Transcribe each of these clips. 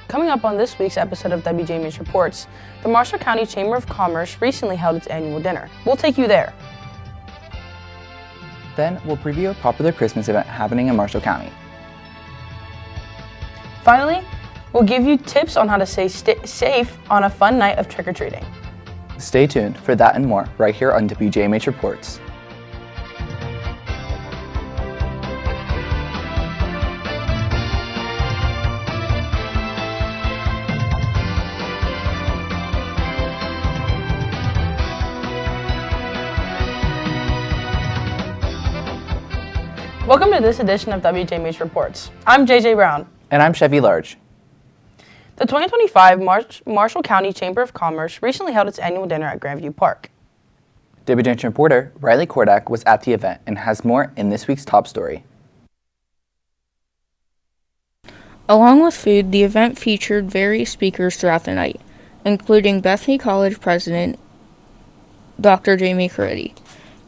Coming up on this week's episode of WJMH Reports, the Marshall County Chamber of Commerce recently held its annual dinner. We'll take you there. Then we'll preview a popular Christmas event happening in Marshall County. Finally, we'll give you tips on how to stay safe on a fun night of trick-or-treating. Stay tuned for that and more right here on WJMH Reports. Welcome to this edition of WJMH Reports. I'm JJ Brown. And I'm Chevy Large. The 2025 Marshall County Chamber of Commerce recently held its annual dinner at Grandview Park. WJMH reporter Riley Kordak was at the event and has more in this week's top story. Along with food, the event featured various speakers throughout the night, including Bethany College President Dr. Jamie Caridi.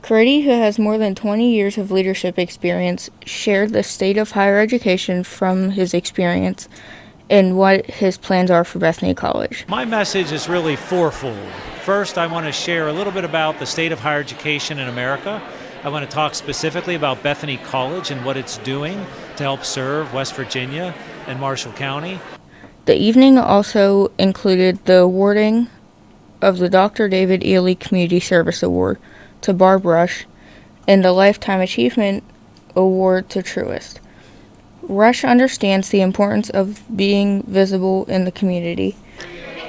Caridi, who has more than 20 years of leadership experience, shared the state of higher education from his experience and what his plans are for Bethany College. My message is really fourfold. First, I want to share a little bit about the state of higher education in America. I want to talk specifically about Bethany College and what it's doing to help serve West Virginia and Marshall County. The evening also included the awarding of the Dr. David Ely Community Service Award to Barb Rush and the Lifetime Achievement Award to Truist. Rush understands the importance of being visible in the community.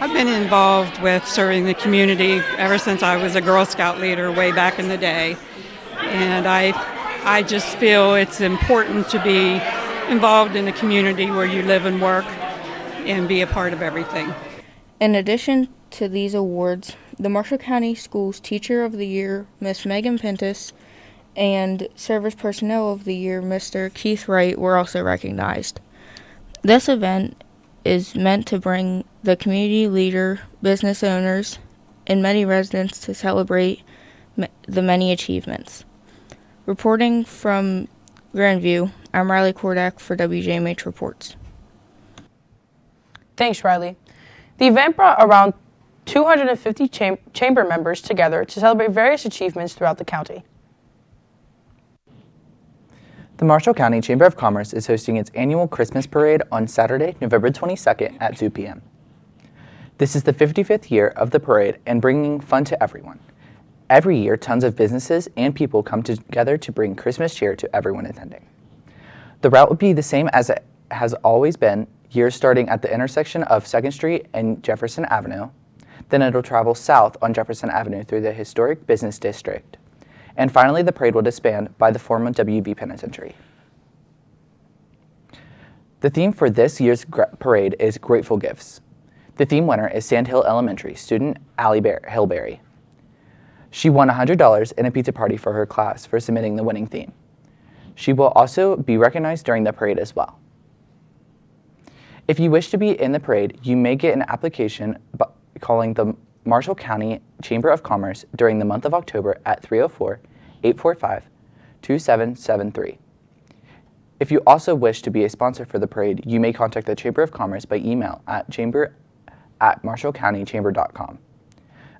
I've been involved with serving the community ever since I was a Girl Scout leader way back in the day. And I just feel it's important to be involved in the community where you live and work and be a part of everything. In addition to these awards, the Marshall County Schools Teacher of the Year, Miss Megan Pentis, and Service Personnel of the Year, Mr. Keith Wright, were also recognized. This event is meant to bring the community leader, business owners, and many residents to celebrate the many achievements. Reporting from Grandview, I'm Riley Kordak for WJMH Reports. Thanks, Riley. The event brought around 250 chamber members together to celebrate various achievements throughout the county. The Marshall County Chamber of Commerce is hosting its annual Christmas parade on Saturday, November 22nd at 2 p.m. This is the 55th year of the parade and bringing fun to everyone. Every year, tons of businesses and people come together to bring Christmas cheer to everyone attending. The route will be the same as it has always been, years starting at the intersection of 2nd Street and Jefferson Avenue. Then it'll travel south on Jefferson Avenue through the historic business district. And finally, the parade will disband by the former WV Penitentiary. The theme for this year's parade is Grateful Gifts. The theme winner is Sandhill Elementary student Allie Hillberry. She won $100 and a pizza party for her class for submitting the winning theme. She will also be recognized during the parade as well. If you wish to be in the parade, you may get an application calling the Marshall County Chamber of Commerce during the month of October at 304-845-2773. If you also wish to be a sponsor for the parade, you may contact the Chamber of Commerce by email at chamber@marshallcountychamber.com.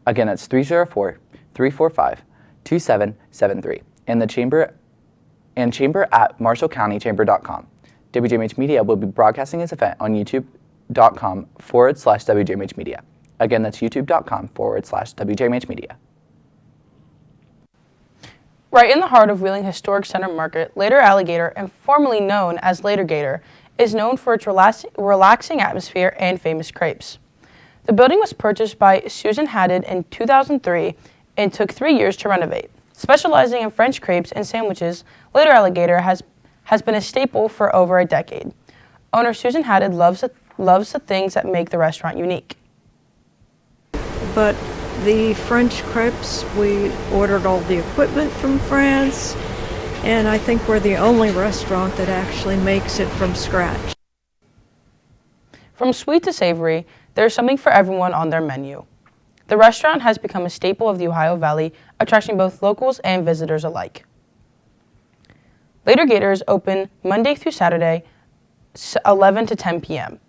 Again, that's 304-345-2773 and the chamber at marshallcountychamber.com. WJMH Media will be broadcasting this event on youtube.com/WJMH Media. Again, that's youtube.com/WJMH Media. Right in the heart of Wheeling Historic Center Market, Later Alligator, and formerly known as Later Gator, is known for its relaxing atmosphere and famous crepes. The building was purchased by Susan Haddad in 2003 and took 3 years to renovate. Specializing in French crepes and sandwiches, Later Alligator has been a staple for over a decade. Owner Susan Haddad loves the things that make the restaurant unique. But the French crepes, we ordered all the equipment from France, and I think we're the only restaurant that actually makes it from scratch. From sweet to savory, there's something for everyone on their menu. The restaurant has become a staple of the Ohio Valley, attracting both locals and visitors alike. Later Gator is open Monday through Saturday, 11 to 10 p.m.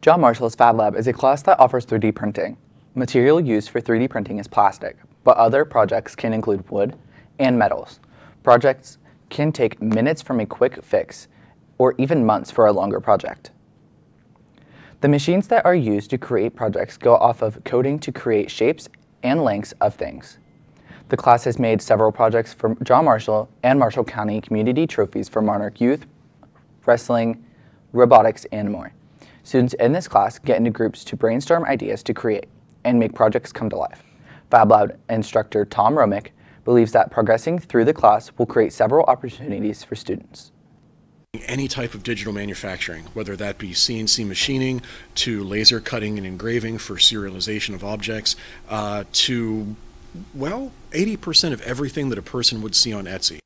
John Marshall's Fab Lab is a class that offers 3D printing. Material used for 3D printing is plastic, but other projects can include wood and metals. Projects can take minutes from a quick fix, or even months for a longer project. The machines that are used to create projects go off of coding to create shapes and lengths of things. The class has made several projects for John Marshall and Marshall County community trophies for Monarch Youth, wrestling, robotics, and more. Students in this class get into groups to brainstorm ideas to create and make projects come to life. Fab Lab instructor Tom Romick believes that progressing through the class will create several opportunities for students. Any type of digital manufacturing, whether that be CNC machining to laser cutting and engraving for serialization of objects, to, well, 80% of everything that a person would see on Etsy.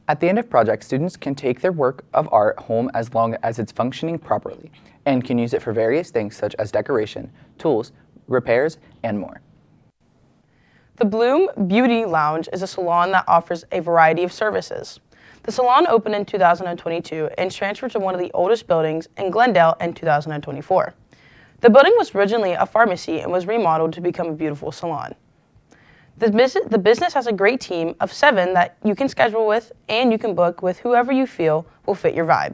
At the end of projects, students can take their work of art home as long as it's functioning properly and can use it for various things such as decoration, tools, repairs, and more. The Bloom Beauty Lounge is a salon that offers a variety of services. The salon opened in 2022 and transferred to one of the oldest buildings in Glendale in 2024. The building was originally a pharmacy and was remodeled to become a beautiful salon. The business has a great team of 7 that you can schedule with, and you can book with whoever you feel will fit your vibe.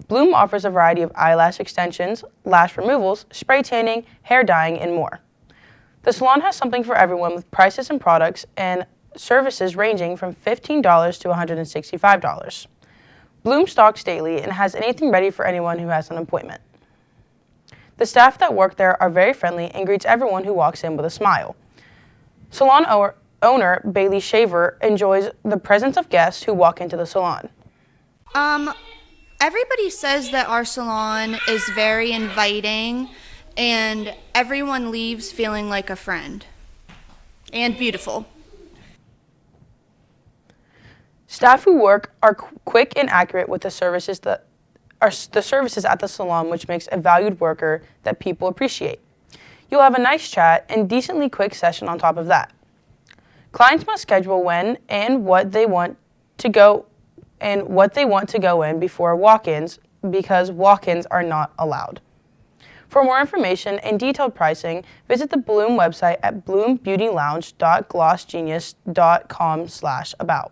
Bloom offers a variety of eyelash extensions, lash removals, spray tanning, hair dyeing, and more. The salon has something for everyone with prices and products and services ranging from $15 to $165. Bloom stocks daily and has anything ready for anyone who has an appointment. The staff that work there are very friendly and greets everyone who walks in with a smile. Salon owner Bailey Shaver enjoys the presence of guests who walk into the salon. Everybody says that our salon is very inviting and everyone leaves feeling like a friend and beautiful. Staff who work are quick and accurate with the services at the salon, which makes a valued worker that people appreciate. You'll have a nice chat and decently quick session on top of that. Clients must schedule when and what they want to go in before walk-ins, because walk-ins are not allowed. For more information and detailed pricing, visit the Bloom website at bloombeautylounge.glossgenius.com/about.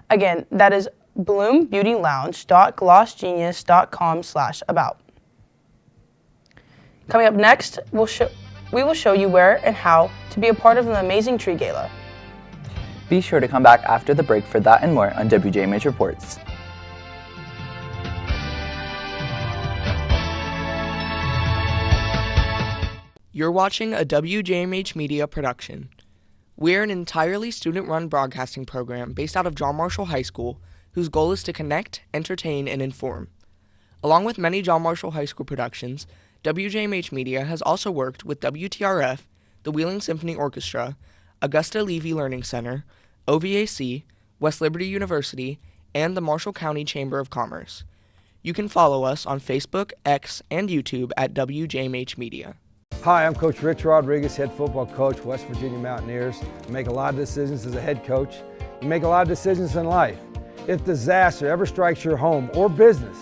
Again, that is bloombeautylounge.glossgenius.com/about. Coming up next, we will show you where and how to be a part of an amazing tree gala. Be sure to come back after the break for that and more on WJMH Reports. You're watching a WJMH Media production. We're an entirely student-run broadcasting program based out of John Marshall High School, whose goal is to connect, entertain, and inform. Along with many John Marshall High School productions, WJMH Media has also worked with WTRF, the Wheeling Symphony Orchestra, Augusta Levy Learning Center, OVAC, West Liberty University, and the Marshall County Chamber of Commerce. You can follow us on Facebook, X, and YouTube at WJMH Media. Hi, I'm Coach Rich Rodriguez, head football coach, West Virginia Mountaineers. I make a lot of decisions as a head coach. You make a lot of decisions in life. If disaster ever strikes your home or business,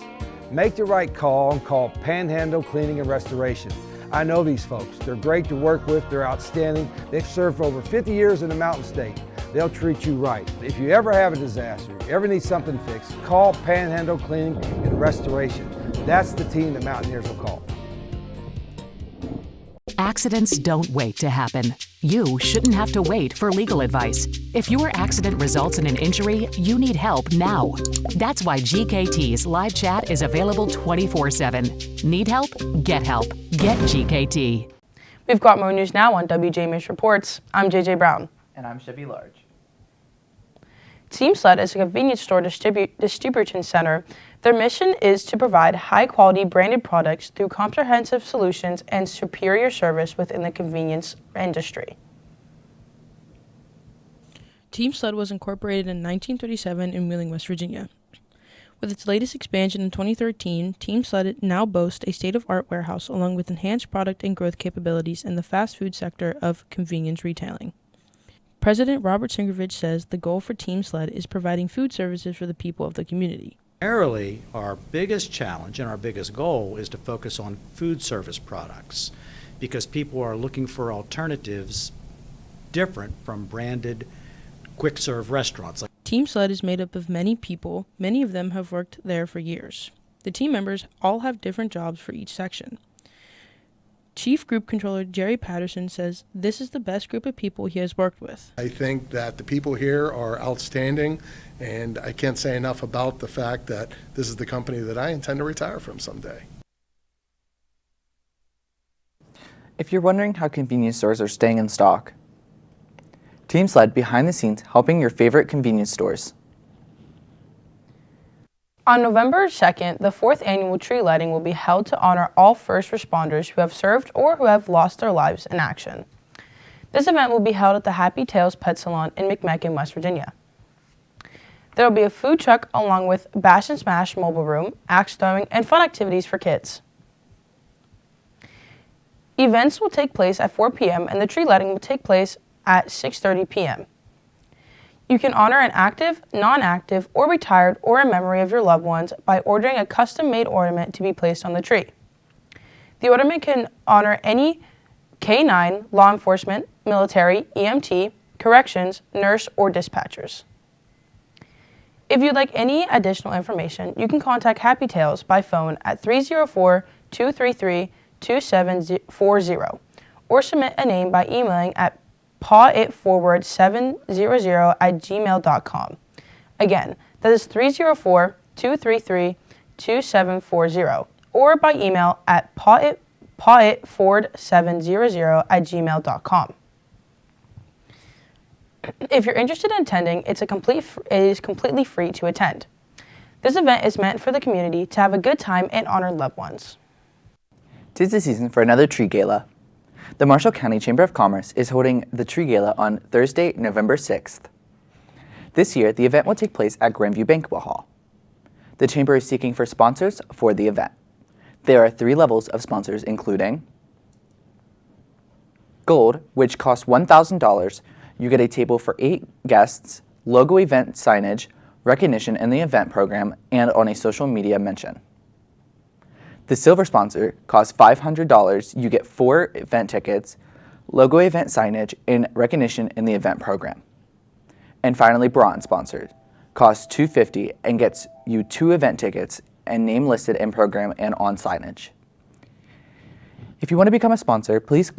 make the right call and call Panhandle Cleaning and Restoration. I know these folks. They're great to work with. They're outstanding. They've served for over 50 years in the Mountain State. They'll treat you right. If you ever have a disaster, ever need something fixed, call Panhandle Cleaning and Restoration. That's the team the Mountaineers will call. Accidents don't wait to happen. You shouldn't have to wait for legal advice. If your accident results in an injury, you need help now. That's why GKT's live chat is available 24/7. Need help? Get help. Get GKT. We've got more news now on WJMH Reports. I'm JJ Brown. And I'm Shippy Large. Team Sled is a convenience store distribution center. Their mission is to provide high-quality branded products through comprehensive solutions and superior service within the convenience industry. Team Sled was incorporated in 1937 in Wheeling, West Virginia. With its latest expansion in 2013, Team Sled now boasts a state-of-the-art warehouse along with enhanced product and growth capabilities in the fast food sector of convenience retailing. President Robert Singovich says the goal for Team Sled is providing food services for the people of the community. Primarily, our biggest challenge and our biggest goal is to focus on food service products because people are looking for alternatives different from branded quick serve restaurants. Team SLED is made up of many people. Many of them have worked there for years. The team members all have different jobs for each section. Chief Group Controller Jerry Patterson says this is the best group of people he has worked with. I think that the people here are outstanding, and I can't say enough about the fact that this is the company that I intend to retire from someday. If you're wondering how convenience stores are staying in stock, Team SLED behind the scenes helping your favorite convenience stores. On November 2nd, the 4th annual tree lighting will be held to honor all first responders who have served or who have lost their lives in action. This event will be held at the Happy Tales Pet Salon in McMecken, West Virginia. There will be a food truck along with Bash and Smash mobile room, axe throwing, and fun activities for kids. Events will take place at 4 p.m. and the tree lighting will take place at 6:30 p.m. You can honor an active, non-active, or retired or in memory of your loved ones by ordering a custom-made ornament to be placed on the tree. The ornament can honor any K-9, law enforcement, military, EMT, corrections, nurse, or dispatchers. If you'd like any additional information, you can contact Happy Tales by phone at 304-233-2740 or submit a name by emailing at pawitforward700@gmail.com. Again, that is 304-233-2740 or by email at pawitforward700@gmail.com. If you're interested in attending, it is completely free to attend. This event is meant for the community to have a good time and honor loved ones. 'Tis the season for another tree gala. The Marshall County Chamber of Commerce is holding the Tree Gala on Thursday, November 6th. This year, the event will take place at Grandview Banquet Hall. The Chamber is seeking for sponsors for the event. There are 3 levels of sponsors, including Gold, which costs $1,000. You get a table for 8 guests, logo event signage, recognition in the event program, and on a social media mention. The Silver sponsor costs $500. You get 4 event tickets, logo event signage, and recognition in the event program. And finally, Bronze sponsor costs $250 and gets you 2 event tickets and name listed in program and on signage. If you want to become a sponsor, please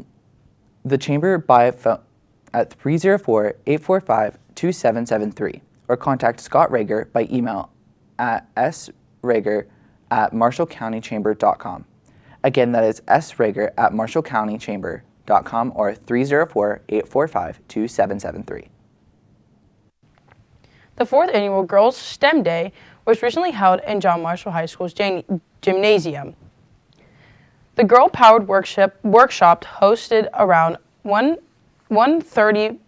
the Chamber by phone at 304-845-2773 or contact Scott Rager by email at srager@marshallcountychamber.com. Again, that is srager@marshallcountychamber.com or 304-845-2773. The 4th annual Girls STEM Day was recently held in John Marshall High School's gymnasium. The girl-powered workshop hosted around 130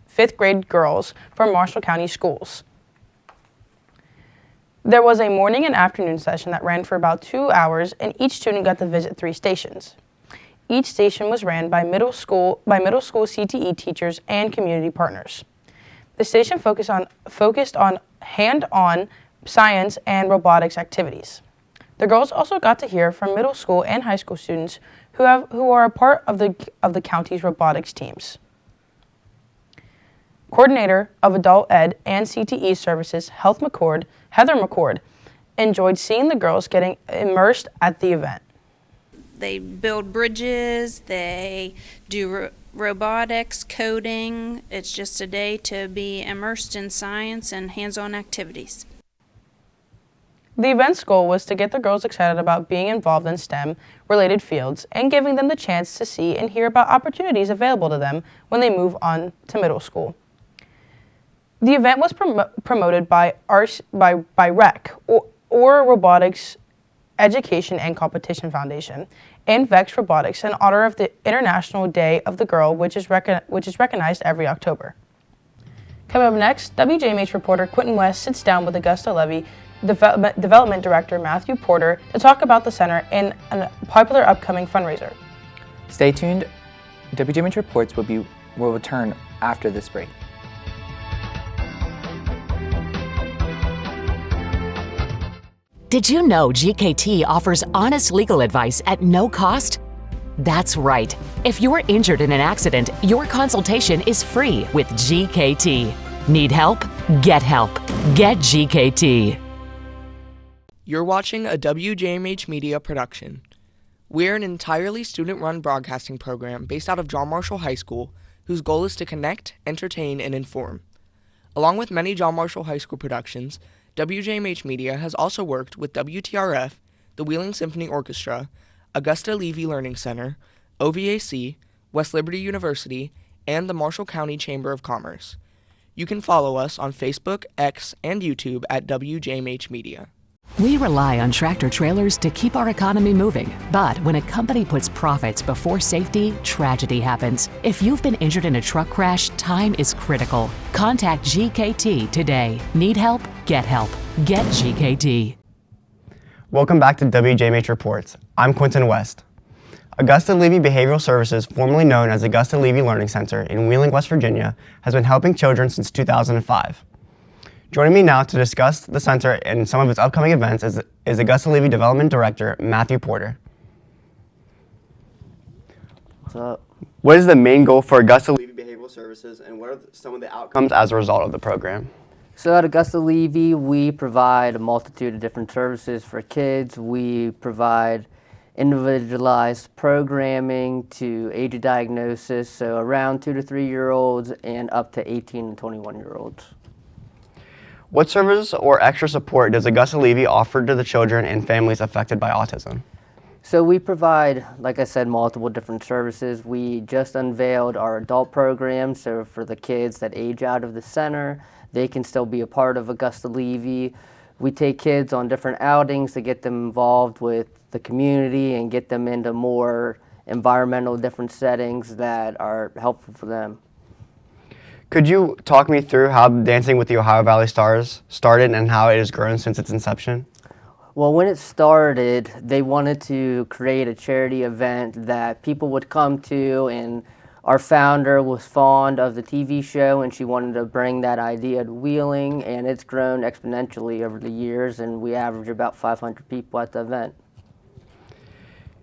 fifth grade girls from Marshall County schools. There was a morning and afternoon session that ran for about 2 hours, and each student got to visit 3 stations. Each station was ran by middle school CTE teachers and community partners. The station focused on hand-on science and robotics activities. The girls also got to hear from middle school and high school students who are a part of the county's robotics teams. Coordinator of Adult Ed and CTE Services, Heather McCord, enjoyed seeing the girls getting immersed at the event. They build bridges, they do robotics, coding. It's just a day to be immersed in science and hands-on activities. The event's goal was to get the girls excited about being involved in STEM-related fields and giving them the chance to see and hear about opportunities available to them when they move on to middle school. The event was promoted by REC, or Robotics Education and Competition Foundation, and VEX Robotics in honor of the International Day of the Girl, which is recognized every October. Coming up next, WJMH reporter Quentin West sits down with Augusta Levy, Development Director Matthew Porter, to talk about the center and a popular upcoming fundraiser. Stay tuned. WJMH Reports will return after this break. Did you know GKT offers honest legal advice at no cost? That's right. If you're injured in an accident, your consultation is free with GKT. Need help? Get help. Get GKT. You're watching a WJMH Media production. We're an entirely student-run broadcasting program based out of John Marshall High School, whose goal is to connect, entertain, and inform. Along with many John Marshall High School productions, WJMH Media has also worked with WTRF, the Wheeling Symphony Orchestra, Augusta Levy Learning Center, OVAC, West Liberty University, and the Marshall County Chamber of Commerce. You can follow us on Facebook, X, and YouTube at WJMH Media. We rely on tractor trailers to keep our economy moving. But when a company puts profits before safety, tragedy happens. If you've been injured in a truck crash, time is critical. Contact GKT today. Need help? Get help. Get GKT. Welcome back to WJMH Reports. I'm Quentin West. Augusta Levy Behavioral Services, formerly known as Augusta Levy Learning Center in Wheeling, West Virginia, has been helping children since 2005. Joining me now to discuss the center and some of its upcoming events is Augusta Levy Development Director, Matthew Porter. What's up? What is the main goal for Augusta Levy Behavioral Services, and what are some of the outcomes as a result of the program? So at Augusta Levy, we provide a multitude of different services for kids. We provide individualized programming to age of diagnosis, so around 2 to 3 year olds and up to 18 and 21 year olds. What services or extra support does Augusta Levy offer to the children and families affected by autism? So we provide, like I said, multiple different services. We just unveiled our adult program, so for the kids that age out of the center, they can still be a part of Augusta Levy. We take kids on different outings to get them involved with the community and get them into more environmental different settings that are helpful for them. Could you talk me through how Dancing with the Ohio Valley Stars started and how it has grown since its inception? Well, when it started, they wanted to create a charity event that people would come to, and our founder was fond of the TV show, and she wanted to bring that idea to Wheeling, and it's grown exponentially over the years, and we average about 500 people at the event.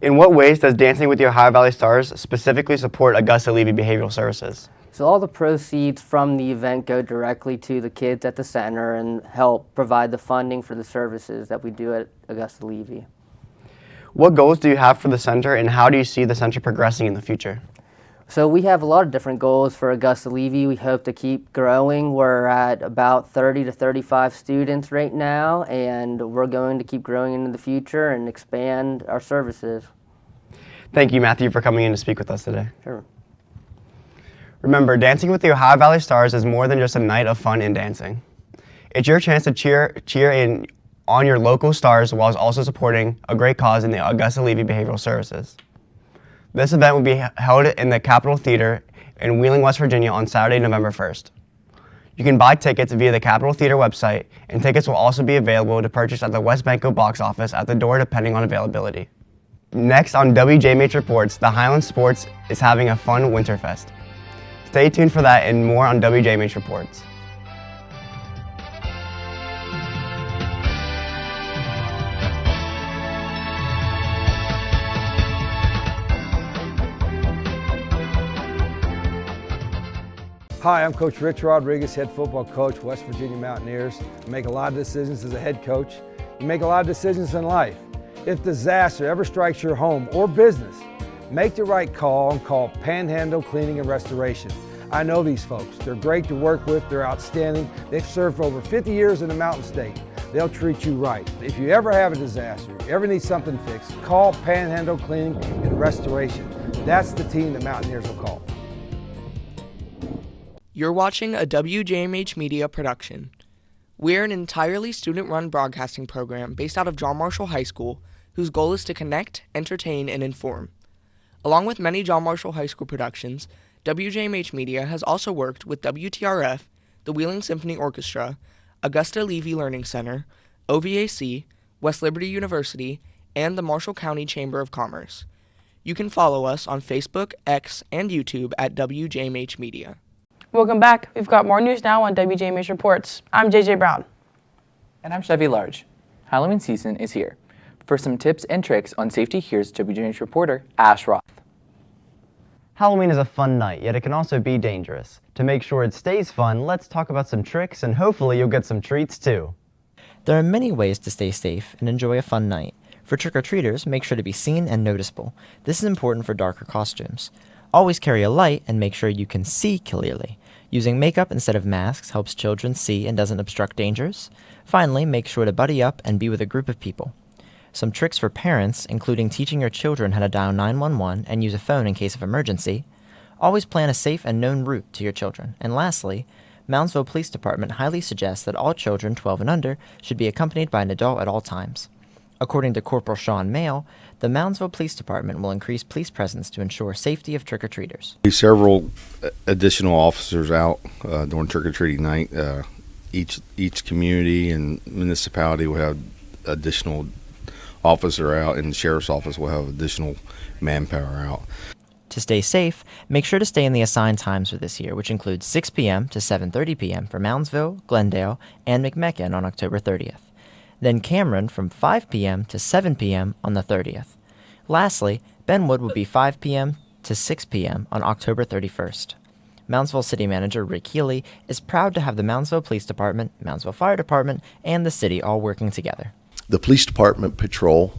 In what ways does Dancing with the Ohio Valley Stars specifically support Augusta Levy Behavioral Services? So all the proceeds from the event go directly to the kids at the center and help provide the funding for the services that we do at Augusta Levy. What goals do you have for the center, and how do you see the center progressing in the future? So we have a lot of different goals for Augusta Levy. We hope to keep growing. We're at about 30 to 35 students right now, and we're going to keep growing into the future and expand our services. Thank you, Matthew, for coming in to speak with us today. Sure. Remember, Dancing with the Ohio Valley Stars is more than just a night of fun and dancing. It's your chance to cheer in on your local stars while also supporting a great cause in the Augusta Levy Behavioral Services. This event will be held in the Capitol Theater in Wheeling, West Virginia on Saturday, November 1st. You can buy tickets via the Capitol Theater website, and tickets will also be available to purchase at the West Banco box office at the door depending on availability. Next on WJMH Reports, the Highland Sports is having a fun Winterfest. Stay tuned for that and more on WJMH Reports. Hi, I'm Coach Rich Rodriguez, head football coach, West Virginia Mountaineers. I make a lot of decisions as a head coach. You make a lot of decisions in life. If disaster ever strikes your home or business, make the right call and call Panhandle Cleaning and Restoration. I know these folks. They're great to work with. They're outstanding. They've served for over 50 years in the Mountain State. They'll treat you right. If you ever have a disaster, you ever need something fixed, call Panhandle Cleaning and Restoration. That's the team the Mountaineers will call. You're watching a WJMH Media production. We're an entirely student-run broadcasting program based out of John Marshall High School, whose goal is to connect, entertain, and inform. Along with many John Marshall High School productions, WJMH Media has also worked with WTRF, the Wheeling Symphony Orchestra, Augusta Levy Learning Center, OVAC, West Liberty University, and the Marshall County Chamber of Commerce. You can follow us on Facebook, X, and YouTube at WJMH Media. Welcome back. We've got more news now on WJMH Reports. I'm JJ Brown. And I'm Chevy Large. Halloween season is here. For some tips and tricks on safety, here's WJMH reporter Ash Roth. Halloween is a fun night, yet it can also be dangerous. To make sure it stays fun, let's talk about some tricks and hopefully you'll get some treats too. There are many ways to stay safe and enjoy a fun night. For trick-or-treaters, make sure to be seen and noticeable. This is important for darker costumes. Always carry a light and make sure you can see clearly. Using makeup instead of masks helps children see and doesn't obstruct dangers. Finally, make sure to buddy up and be with a group of people. Some tricks for parents, including teaching your children how to dial 911 and use a phone in case of emergency. Always plan a safe and known route to your children. And lastly, Moundsville Police Department highly suggests that all children 12 and under should be accompanied by an adult at all times. According to Corporal Sean Mayle, the Moundsville Police Department will increase police presence to ensure safety of trick-or-treaters. Several additional officers out during trick-or-treating night. Each community and municipality will have additional officer out, and the sheriff's office will have additional manpower out. To stay safe, make sure to stay in the assigned times for this year, which includes 6 p.m. to 7:30 p.m. for Moundsville, Glendale, and McMecken on October 30th. Then Cameron from 5 p.m. to 7 p.m. on the 30th. Lastly, Benwood will be 5 p.m. to 6 p.m. on October 31st. Moundsville City Manager Rick Healy is proud to have the Moundsville Police Department, Moundsville Fire Department, and the city all working together. The police department patrol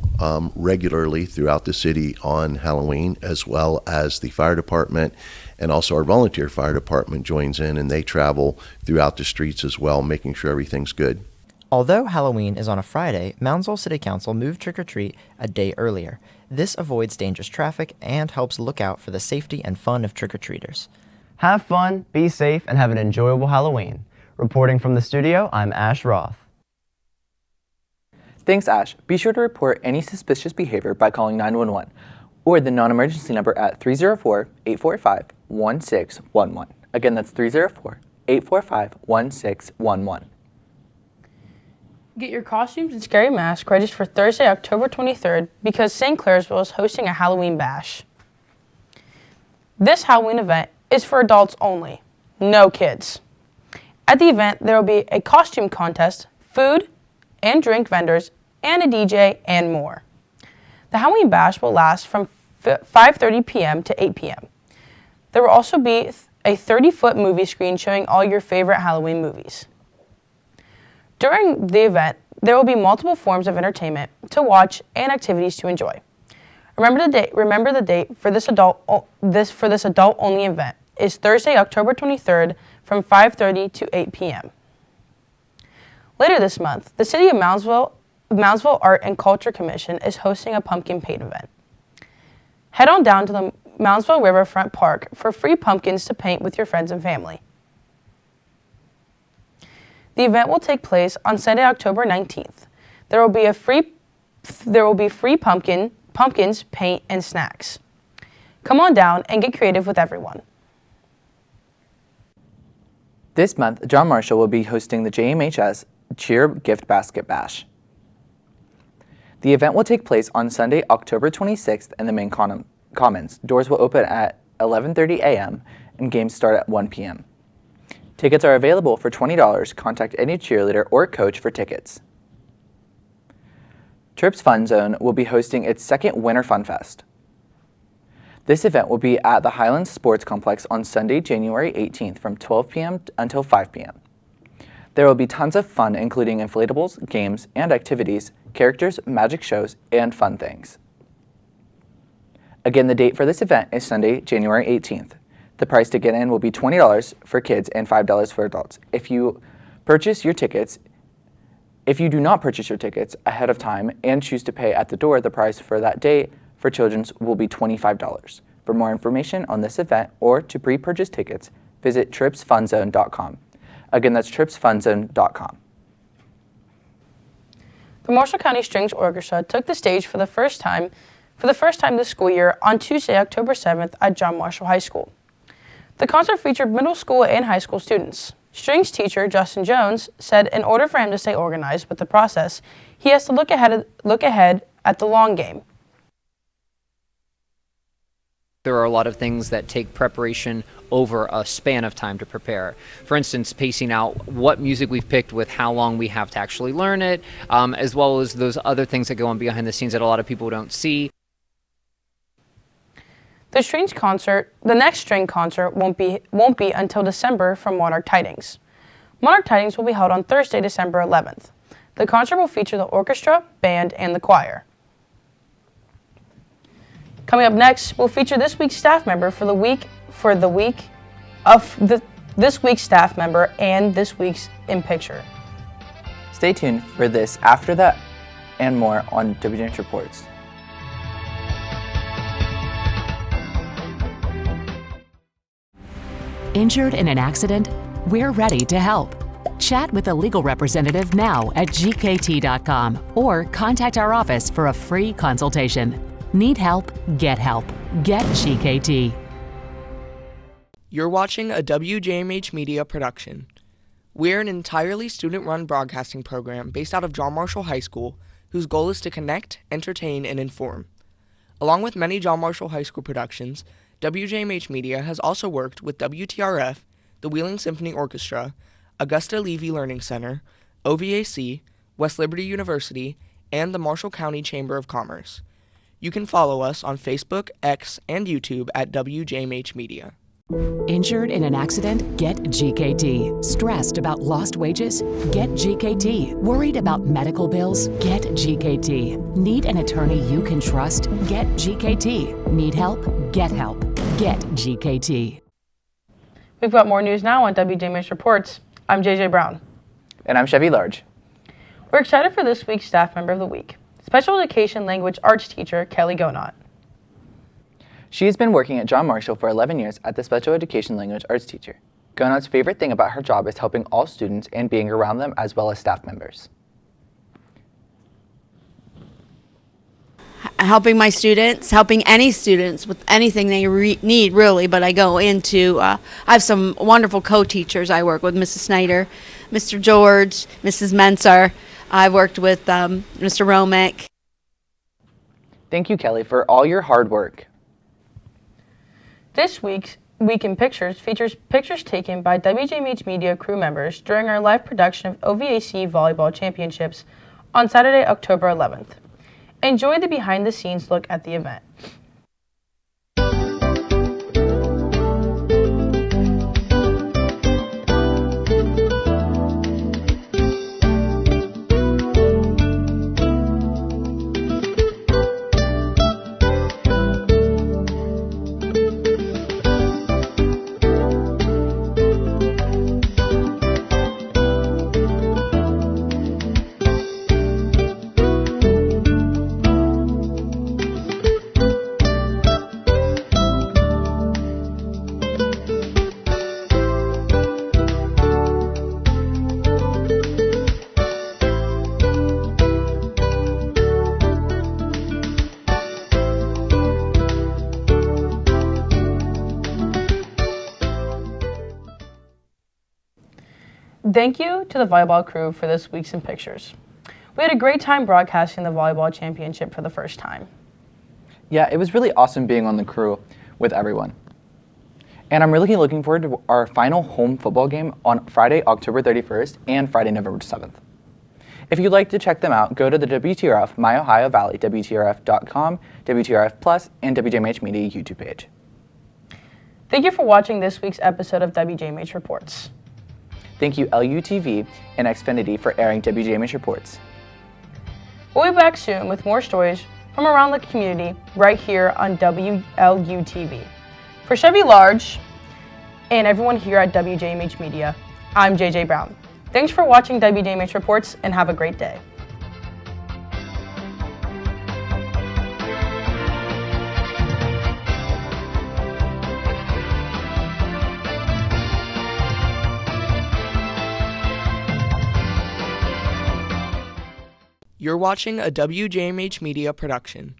regularly throughout the city on Halloween, as well as the fire department, and also our volunteer fire department joins in, and they travel throughout the streets as well, making sure everything's good. Although Halloween is on a Friday, Moundsville City Council moved trick-or-treat a day earlier. This avoids dangerous traffic and helps look out for the safety and fun of trick-or-treaters. Have fun, be safe, and have an enjoyable Halloween. Reporting from the studio, I'm Ash Roth. Thanks, Ash. Be sure to report any suspicious behavior by calling 911 or the non-emergency number at 304-845-1611. Again, that's 304-845-1611. Get your costumes and scary masks ready for Thursday, October 23rd because St. Clairsville is hosting a Halloween bash. This Halloween event is for adults only, no kids. At the event, there will be a costume contest, food and drink vendors, and a DJ, and more. The Halloween bash will last from 5:30 p.m. to 8 p.m. There will also be a 30-foot movie screen showing all your favorite Halloween movies. During the event, there will be multiple forms of entertainment to watch and activities to enjoy. Remember the date for this adult-only event is Thursday, October 23rd from 5:30 to 8 p.m. Later this month, the City of Moundsville Art and Culture Commission is hosting a pumpkin paint event. Head on down to the Moundsville Riverfront Park for free pumpkins to paint with your friends and family. The event will take place on Sunday, October 19th. There will be free pumpkins, paint, and snacks. Come on down and get creative with everyone. This month, John Marshall will be hosting the JMHS Cheer Gift Basket Bash. The event will take place on Sunday, October 26th in the main commons. Doors will open at 11:30 a.m. and games start at 1 p.m. Tickets are available for $20. Contact any cheerleader or coach for tickets. Trips Fun Zone will be hosting its second Winter Fun Fest. This event will be at the Highlands Sports Complex on Sunday, January 18th from 12 p.m. until 5 p.m. There will be tons of fun, including inflatables, games, and activities, characters, magic shows, and fun things. Again, the date for this event is Sunday, January 18th. The price to get in will be $20 for kids and $5 for adults. If you do not purchase your tickets ahead of time and choose to pay at the door, the price for that day for children will be $25. For more information on this event or to pre-purchase tickets, visit tripsfunzone.com. Again, that's tripsfunzone.com. The Marshall County Strings Orchestra took the stage for the first time this school year on Tuesday, October 7th at John Marshall High School. The concert featured middle school and high school students. Strings teacher Justin Jones said in order for him to stay organized with the process, he has to look ahead at the long game. There are a lot of things that take preparation over a span of time to prepare. For instance, pacing out what music we've picked with how long we have to actually learn it, as well as those other things that go on behind the scenes that a lot of people don't see. The next string concert won't be until December from Monarch Tidings. Monarch Tidings will be held on Thursday, December 11th. The concert will feature the orchestra, band, and the choir. Coming up next, we'll feature this week's staff member this week's staff member and this week's In Picture. Stay tuned for this, after that, and more on WJMH Reports. Injured in an accident? We're ready to help. Chat with a legal representative now at gkt.com or contact our office for a free consultation. Need help? Get help. Get GKT. You're watching a WJMH Media production. We're an entirely student-run broadcasting program based out of John Marshall High School, whose goal is to connect, entertain, and inform. Along with many John Marshall High School productions, WJMH Media has also worked with WTRF, the Wheeling Symphony Orchestra, Augusta Levy Learning Center, OVAC, West Liberty University, and the Marshall County Chamber of Commerce. You can follow us on Facebook, X, and YouTube at WJMH Media. Injured in an accident? Get GKT. Stressed about lost wages? Get GKT. Worried about medical bills? Get GKT. Need an attorney you can trust? Get GKT. Need help? Get help. Get GKT. We've got more news now on WJMH Reports. I'm JJ Brown. And I'm Chevy Large. We're excited for this week's Staff Member of the Week, Special Education Language Arts teacher Kelly Gonot. She has been working at John Marshall for 11 years as the Special Education Language Arts teacher. Gonot's favorite thing about her job is helping all students and being around them as well as staff members. Helping my students, helping any students with anything they need, really. But I go into, I have some wonderful co-teachers. I work with Mrs. Snyder, Mr. George, Mrs. Menser. I've worked with Mr. Romick. Thank you, Kelly, for all your hard work. This week's Week in Pictures features pictures taken by WJMH Media crew members during our live production of OVAC Volleyball Championships on Saturday, October 11th. Enjoy the behind-the-scenes look at the event. Thank you to the volleyball crew for this week's In Pictures. We had a great time broadcasting the volleyball championship for the first time. Yeah, it was really awesome being on the crew with everyone. And I'm really looking forward to our final home football game on Friday, October 31st and Friday, November 7th. If you'd like to check them out, go to the WTRF, My Ohio Valley, WTRF.com, WTRF Plus, and WJMH Media YouTube page. Thank you for watching this week's episode of WJMH Reports. Thank you LUTV and Xfinity for airing WJMH Reports. We'll be back soon with more stories from around the community right here on WLUTV. For Chevy Large and everyone here at WJMH Media, I'm JJ Brown. Thanks for watching WJMH Reports and have a great day. You're watching a WJMH Media production.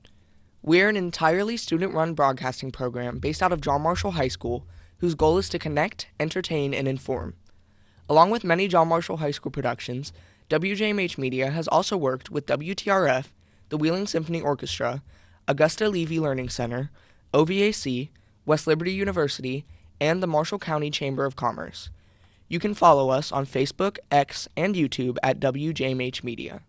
We're an entirely student-run broadcasting program based out of John Marshall High School, whose goal is to connect, entertain, and inform. Along with many John Marshall High School productions, WJMH Media has also worked with WTRF, the Wheeling Symphony Orchestra, Augusta Levy Learning Center, OVAC, West Liberty University, and the Marshall County Chamber of Commerce. You can follow us on Facebook, X, and YouTube at WJMH Media.